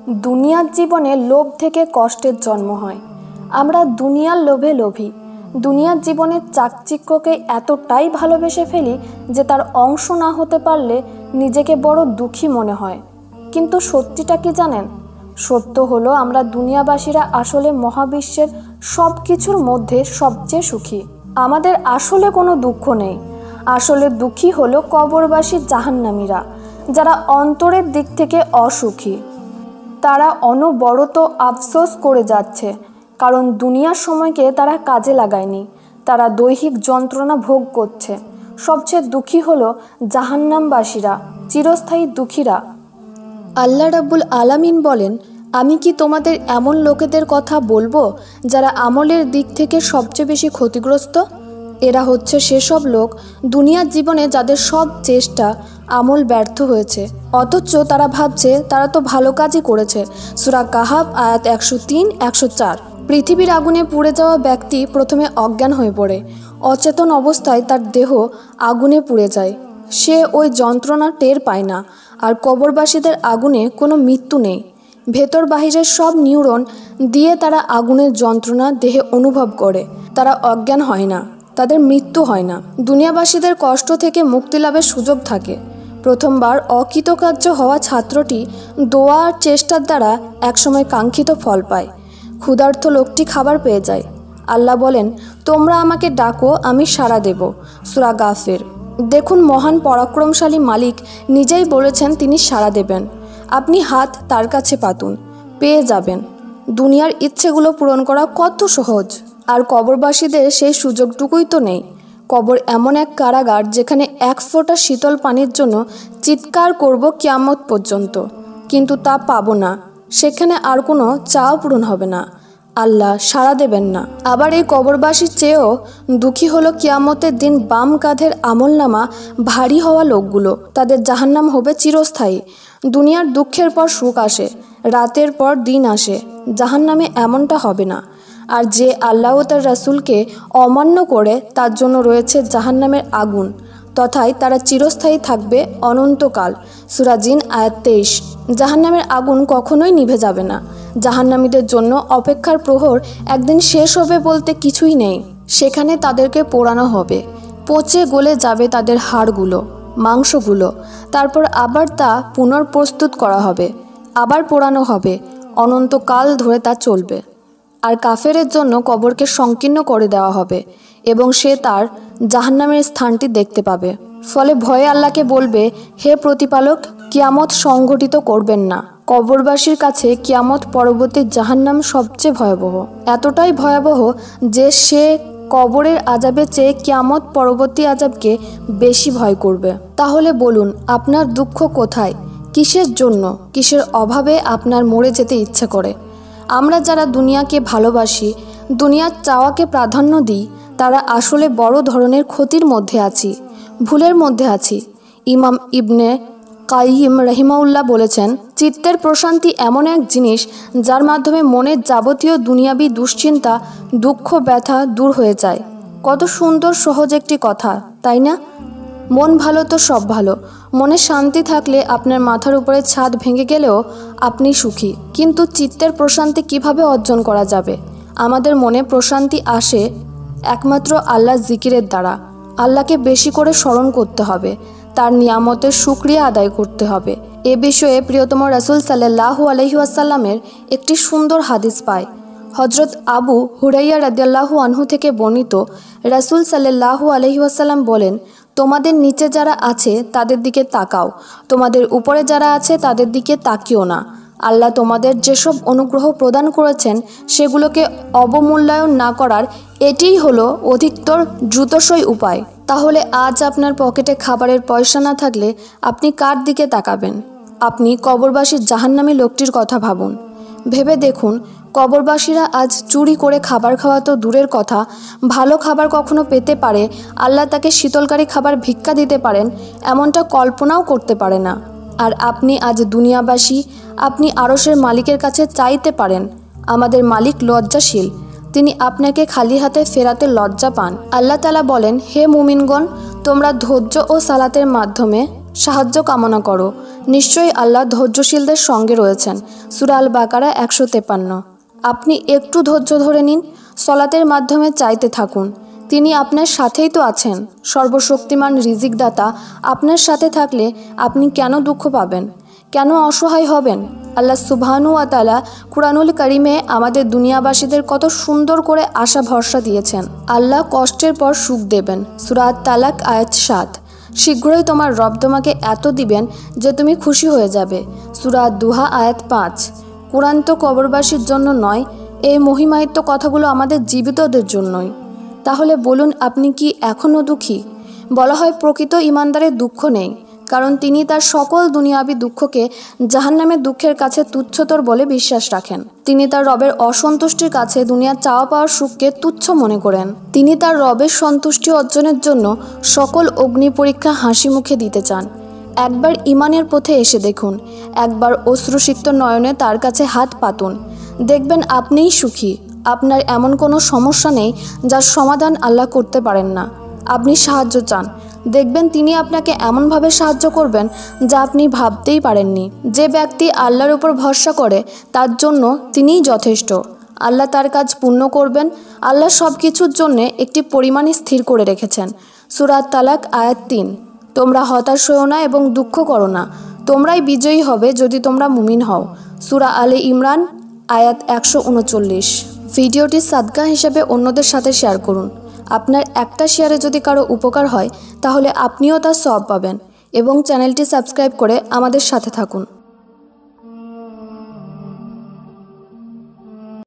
দুনিয়ার জীবনে লোভ থেকে কষ্টের জন্ম হয়। আমরা দুনিয়ার লোভে লোভী। দুনিয়ার জীবনের চাকচিক্যকে এতটাই ভালোবেসে ফেলি যে তার অংশ না হতে পারলে নিজেকে বড় দুঃখী মনে হয়। কিন্তু সত্যিটা কি জানেন? সত্য হলো আমরা দুনিয়াবাসীরা আসলে মহাবিশ্বের সব কিছুর মধ্যে সবচেয়ে সুখী। আমাদের আসলে কোনো দুঃখ নেই। আসলে দুঃখী হলো কবরবাসী জাহান্নামীরা, যারা অন্তরের দিক থেকে অসুখী। তারা অনবরত আফসোস করে যাচ্ছে, কারণ দুনিয়ার সময়কে তারা কাজে লাগায়নি। তারা দৈহিক যন্ত্রণা ভোগ করছে। সবচেয়ে দুঃখী হলো জাহান্নামবাসীরা, চিরস্থায়ী দুঃখীরা। আল্লাহ রাব্বুল আলামিন বলেন, আমি কি তোমাদের এমন লোকেদের কথা বলবো যারা আমলের দিক থেকে সবচেয়ে বেশি ক্ষতিগ্রস্ত? এরা হচ্ছে সেসব লোক দুনিয়ার জীবনে যাদের সব চেষ্টা আমল ব্যর্থ হয়েছে, অথচ তারা ভাবছে তারা তো ভালো কাজই করেছে। সূরা কাহাফ আয়াত 103-104। পৃথিবীর আগুনে পুড়ে যাওয়া ব্যক্তি প্রথমে অজ্ঞান হয়ে পড়ে। অচেতন অবস্থায় তার দেহ আগুনে পুড়ে যায়। সে ওই যন্ত্রণা টের পায় না। আর কবরবাসীদের আগুনে কোনো মৃত্যু নেই। ভেতর বাহিরের সব নিউরন দিয়ে তারা আগুনের যন্ত্রণা দেহে অনুভব করে। তারা অজ্ঞান হয় না, তাদের মৃত্যু হয় না। দুনিয়াবাসীদের কষ্ট থেকে মুক্তি লাভের সুযোগ থাকে। প্রথমবার অকৃতকার্য হওয়া ছাত্রটি দোয়া আর চেষ্টার দ্বারা একসময় কাঙ্ক্ষিত ফল পায়। ক্ষুধার্ত লোকটি খাবার পেয়ে যায়। আল্লাহ বলেন, তোমরা আমাকে ডাকো, আমি সাড়া দেব। সূরা গাফির। দেখুন, মহান পরাক্রমশালী মালিক নিজেই বলেছেন তিনি সাড়া দেবেন। আপনি হাত তার কাছে পাতুন, পেয়ে যাবেন। দুনিয়ার ইচ্ছেগুলো পূরণ করা কত সহজ। আর কবরবাসীদের সেই সুযোগটুকুই তো নেই। কবর এমন এক কারাগার যেখানে এক ফোঁটা শীতল পানির জন্য চিৎকার করব কিয়ামত পর্যন্ত, কিন্তু তা পাবো না। সেখানে আর কোনো চাও পূরণ হবে না। আল্লাহ সাড়া দেবেন না। আবার এই কবরবাসীর চেয়েও দুঃখী হলো কিয়ামতের দিন বাম কাঁধের আমলনামা ভারী হওয়া লোকগুলো। তাদের জাহান্নাম হবে চিরস্থায়ী। দুনিয়ার দুঃখের পর সুখ আসে, রাতের পর দিন আসে। জাহান্নামে এমনটা হবে না। আর যে আল্লাহ ও তার রাসূলকে অমান্য করে তার জন্য রয়েছে জাহান্নামের আগুন, তথায় তারা চিরস্থায়ী থাকবে অনন্তকাল। সূরা জিন আয়াত 23। জাহান্নামের আগুন কখনোই নিভে যাবে না। জাহান্নামীদের জন্য অপেক্ষার প্রহর একদিন শেষ হবে বলতে কিছুই নেই। সেখানে তাদেরকে পোড়ানো হবে, পচে গলে যাবে তাদের হাড়গুলো, মাংসগুলো। তারপর আবার তা পুনর্প্রস্তুত করা হবে, আবার পোড়ানো হবে। অনন্তকাল ধরে তা চলবে। আর কাফেরের জন্য কবরকে সংকীর্ণ করে দেওয়া হবে এবং সে তার জাহান্নামের স্থানটি দেখতে পাবে। ফলে ভয়ে আল্লাহকে বলবে, হে প্রতিপালক, কিয়ামত সংঘটিত করবেন না। কবরবাসীর কাছে কিয়ামত পরবর্তী জাহান্নাম সবচেয়ে ভয়াবহ। এতটাই ভয়াবহ যে সে কবরের আযাবের চেয়ে কিয়ামত পরবর্তী আযাবকে বেশি ভয় করবে। তাহলে বলুন, আপনার দুঃখ কোথায়? কিসের জন্য, কিসের অভাবে আপনার মরে যেতে ইচ্ছে করে? আমরা যারা দুনিয়াকে ভালোবাসি, দুনিয়ার চাওয়াকে প্রাধান্য দিই, তারা আসলে বড় ধরনের ক্ষতির মধ্যে আছি, ভুলের মধ্যে আছি। ইমাম ইবনে কাইয়িম রাহিমাহুল্লাহ বলেছেন, চিত্তের প্রশান্তি এমন এক জিনিস যার মাধ্যমে মনের যাবতীয় দুনিয়াবী দুশ্চিন্তা, দুঃখ, ব্যথা দূর হয়ে যায়। কত সুন্দর সহজ একটি কথা, তাই না? মন ভালো তো সব ভালো। মনে শান্তি থাকলে আপনার মাথার উপরে ছাদ ভেঙে গেলেও আপনি সুখী। কিন্তু চিত্তের প্রশান্তি কিভাবে অর্জন করা যাবে? আমাদের মনে প্রশান্তি আসে একমাত্র আল্লাহর জিকিরের দ্বারা। আল্লাহকে বেশি করে স্মরণ করতে হবে, তার নিয়ামতের শুকরিয়া আদায় করতে হবে। এ বিষয়ে প্রিয়তম রাসূল সাল্লাল্লাহু আলাইহি ওয়াসাল্লামের একটি সুন্দর হাদিস পায়। হযরত আবু হুরাইরা রাদিয়াল্লাহু আনহু থেকে বর্ণিত, রাসূল সাল্লাল্লাহু আলাইহি ওয়াসাল্লাম বলেন, তোমাদের নিচে যারা আছে তাদের দিকে তাকাও, তোমাদের উপরে যারা আছে তাদের দিকে তাকিও না। আল্লাহ তোমাদের যেসব অনুগ্রহ প্রদান করেছেন সেগুলোকে অবমূল্যায়ন না করার এটিই হলো অধিকতর দ্রুতসই উপায়। তাহলে আজ আপনার পকেটে খাবারের পয়সা না থাকলে আপনি কার দিকে তাকাবেন? আপনি কবরবাসীর জাহান্নামী লোকটির কথা ভাবুন। ভেবে দেখুন, কবরবাসীরা আজ চুরি করে খাবার খাওয়া তো দূরের কথা, ভালো খাবার কখনো পেতে পারে, আল্লাহ তাকে শীতলকারী খাবার ভিক্ষা দিতে পারেন, এমনটা কল্পনাও করতে পারে না। আর আপনি আজ দুনিয়াবাসী, আপনি আরশের মালিকের কাছে চাইতে পারেন। আমাদের মালিক লজ্জাশীল, তিনি আপনাকে খালি হাতে ফেরাতে লজ্জা পান। আল্লাহ তাআলা বলেন, হে মুমিনগণ, তোমরা ধৈর্য ও সালাতের মাধ্যমে সাহায্য কামনা করো, নিশ্চয়ই আল্লাহ ধৈর্যশীলদের সঙ্গে রয়েছেন। সূরা আল বাকারা 153। আপনি একটু ধৈর্য ধরে নিন, সলাতের মাধ্যমে চাইতে থাকুন, তিনি আপনার সাথেই তো আছেন। সর্বশক্তিমান রিজিকদাতা আপনার সাথে থাকলে আপনি কেন দুঃখ পাবেন, কেন অসহায় হবেন? আল্লাহ সুবহানাহু ওয়া তাআলা কুরআনুল কারীমে আমাদের দুনিয়াবাসীদের কত সুন্দর করে আশা ভরসা দিয়েছেন। আল্লাহ কষ্টের পর সুখ দেবেন। সূরা আত-তালাক আয়াত 7। শীঘ্রই তোমার রব তোমাকে এত দিবেন যে তুমি খুশি হয়ে যাবে। সূরা আদ-দুহা আয়াত 5। কুরআন তো কবরবাসীর জন্য নয়, এই মহিমায়িত কথাগুলো আমাদের জীবিতদের জন্যই। তাহলে বলুন, আপনি কি এখনও দুঃখী? বলা হয় প্রকৃত ঈমানদারের দুঃখ নেই, কারণ তিনি তার সকল দুনিয়াবী দুঃখকে জাহান্নামের দুঃখের কাছে তুচ্ছতর বলে বিশ্বাস রাখেন। তিনি তার রবের অসন্তুষ্টির কাছে দুনিয়ার চাওয়া পাওয়ার সুখকে তুচ্ছ মনে করেন। তিনি তার রবের সন্তুষ্টি অর্জনের জন্য সকল অগ্নি পরীক্ষা হাসি মুখে দিতে চান। একবার ঈমানের পথে এসে দেখুন, একবার অশ্রুসিক্ত নয়নে তার কাছে হাত পাতুন, দেখবেন আপনিই সুখী। আপনার এমন কোনো সমস্যা নেই যার সমাধান আল্লাহ করতে পারেন না। আপনি সাহায্য চান, দেখবেন তিনি আপনাকে এমনভাবে সাহায্য করবেন যা আপনি ভাবতেই পারেননি। যে ব্যক্তি আল্লাহর উপর ভরসা করে তার জন্য তিনিই যথেষ্ট। আল্লাহ তার কাজ পূর্ণ করবেন। আল্লাহ সব কিছুর জন্যে একটি পরিমাণ স্থির করে রেখেছেন। সূরা আত-তালাক আয়াত 3। তোমরা হতাশ হও না এবং দুঃখ করো না, তোমরাই বিজয়ী হবে যদি তোমরা মুমিন হও। সূরা আলে ইমরান আয়াত 139। ভিডিওটি সাদকা হিসেবে অন্যদের সাথে শেয়ার করুন। আপনার একটা শেয়ারে যদি কারো উপকার হয় তাহলে আপনিও তার সওয়াব পাবেন, এবং চ্যানেলটি সাবস্ক্রাইব করে আমাদের সাথে থাকুন।